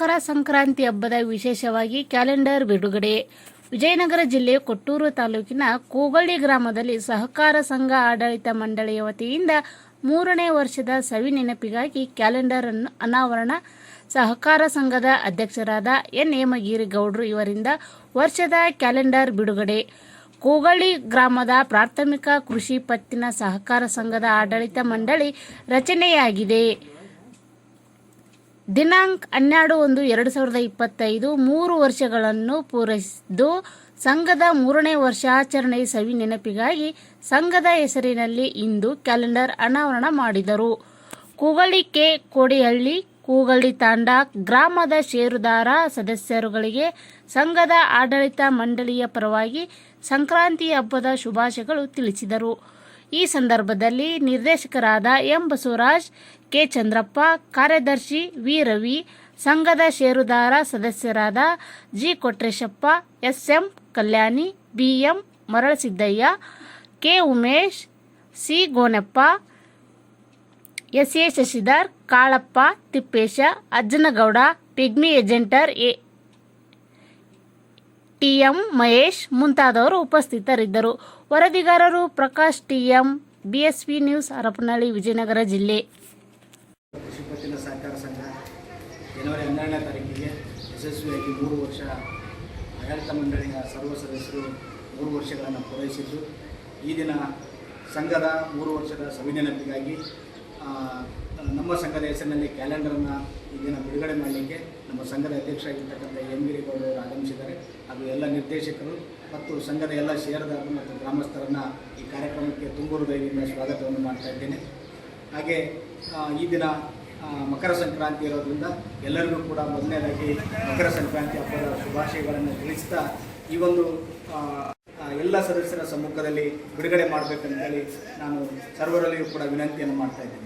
ಮಕರ ಸಂಕ್ರಾಂತಿ ಹಬ್ಬದ ವಿಶೇಷವಾಗಿ ಕ್ಯಾಲೆಂಡರ್ ಬಿಡುಗಡೆ. ವಿಜಯನಗರ ಜಿಲ್ಲೆ ಕೊಟ್ಟೂರು ತಾಲೂಕಿನ ಕೂಗಳ್ಳಿ ಗ್ರಾಮದಲ್ಲಿ ಸಹಕಾರ ಸಂಘ ಆಡಳಿತ ಮಂಡಳಿಯ ವತಿಯಿಂದ 3ನೇ ವರ್ಷದ ಸವಿ ನೆನಪಿಗಾಗಿ ಕ್ಯಾಲೆಂಡರ್ ಅನಾವರಣ. ಸಹಕಾರ ಸಂಘದ ಅಧ್ಯಕ್ಷರಾದ ಎನ್ ಹೇಮಗಿರಿ ಗೌಡ್ರು ಇವರಿಂದ ವರ್ಷದ ಕ್ಯಾಲೆಂಡರ್ ಬಿಡುಗಡೆ. ಕೂಗಳ್ಳಿ ಗ್ರಾಮದ ಪ್ರಾಥಮಿಕ ಕೃಷಿ ಪತ್ತಿನ ಸಹಕಾರ ಸಂಘದ ಆಡಳಿತ ಮಂಡಳಿ ರಚನೆಯಾಗಿದೆ. ದಿನಾಂಕ 12/1/2025 3 ವರ್ಷಗಳನ್ನು ಪೂರೈಸಿದ್ದು, ಸಂಘದ 3ನೇ ವರ್ಷಾಚರಣೆ ಸವಿ ನೆನಪಿಗಾಗಿ ಸಂಘದ ಹೆಸರಿನಲ್ಲಿ ಇಂದು ಕ್ಯಾಲೆಂಡರ್ ಅನಾವರಣ ಮಾಡಿದರು. ಕೂಗಳ್ಳಿ ಕೆ. ಕೋಡಿಹಳ್ಳಿ ಕೂಗಳ್ಳಿ ತಾಂಡ ಗ್ರಾಮದ ಷೇರುದಾರ ಸದಸ್ಯರುಗಳಿಗೆ ಸಂಘದ ಆಡಳಿತ ಮಂಡಳಿಯ ಪರವಾಗಿ ಸಂಕ್ರಾಂತಿ ಹಬ್ಬದ ಶುಭಾಶಯಗಳು ತಿಳಿಸಿದರು. ಈ ಸಂದರ್ಭದಲ್ಲಿ ನಿರ್ದೇಶಕರಾದ ಎಂ. ಬಸವರಾಜ್, ಕೆ. ಚಂದ್ರಪ್ಪ, ಕಾರ್ಯದರ್ಶಿ ವಿ. ರವಿ, ಸಂಘದ ಷೇರುದಾರ ಸದಸ್ಯರಾದ G. Kotreshappa, S. M. Kalyani, B. M. Maralasiddaiah, K. Umesh, C. Goneppa, S. A. Shashidhar, Kalappa, Tippesha, Ajjanagowda, pigmy ಏಜೆಂಟರ್, ಟಿ. ಎಂ. ಮಹೇಶ್ ಮುಂತಾದವರು ಉಪಸ್ಥಿತರಿದ್ದರು. ವರದಿಗಾರರು Prakash T. M. BSP news, Harapanahalli, Vijayanagara ಜಿಲ್ಲೆ. ಕೃಷಿ ಪತ್ತಿನ ಸಹಕಾರ ಸಂಘ ಜನವರಿ 12ನೇ ತಾರೀಕಿಗೆ ಯಶಸ್ವಿಯಾಗಿ 3 ವರ್ಷ ಆಡಳಿತ ಮಂಡಳಿಯ ಸರ್ವ ಸದಸ್ಯರು 3 ವರ್ಷಗಳನ್ನು ಪೂರೈಸಿದ್ದು, ಈ ದಿನ ಸಂಘದ 3 ವರ್ಷದ ಸವಿ ನೆನಪಿಗಾಗಿ ನಮ್ಮ ಸಂಘದ ಹೆಸರಿನಲ್ಲಿ ಕ್ಯಾಲೆಂಡರನ್ನು ಈ ದಿನ ಬಿಡುಗಡೆ ಮಾಡಲಿಕ್ಕೆ ನಮ್ಮ ಸಂಘದ ಅಧ್ಯಕ್ಷರಾಗಿರ್ತಕ್ಕಂಥ ಹೇಮಗಿರಿ ಗೌಡರು ಆಗಮಿಸಿದ್ದಾರೆ. ಹಾಗೂ ಎಲ್ಲ ನಿರ್ದೇಶಕರು ಮತ್ತು ಸಂಘದ ಎಲ್ಲ ಷೇರುದಾರರು ಮತ್ತು ಗ್ರಾಮಸ್ಥರನ್ನು ಈ ಕಾರ್ಯಕ್ರಮಕ್ಕೆ ತುಂಬು ಹೃದಯದಿಂದ ಸ್ವಾಗತವನ್ನು ಮಾಡ್ತಾ ಇದ್ದೇನೆ. ಹಾಗೆ ಈ ದಿನ ಮಕರ ಸಂಕ್ರಾಂತಿ ಇರೋದ್ರಿಂದ ಎಲ್ಲರಿಗೂ ಕೂಡ ಮೊದಲನೇದಾಗಿ ಮಕರ ಸಂಕ್ರಾಂತಿ ಹಬ್ಬದ ಶುಭಾಶಯಗಳನ್ನು ತಿಳಿಸ್ತಾ ಈ ಒಂದು ಎಲ್ಲ ಸದಸ್ಯರ ಸಮ್ಮುಖದಲ್ಲಿ ಬಿಡುಗಡೆ ಮಾಡಬೇಕಂತೇಳಿ ನಾನು ಸರ್ವರಲ್ಲಿಯೂ ಕೂಡ ವಿನಂತಿಯನ್ನು ಮಾಡ್ತಾ ಇದ್ದೇನೆ.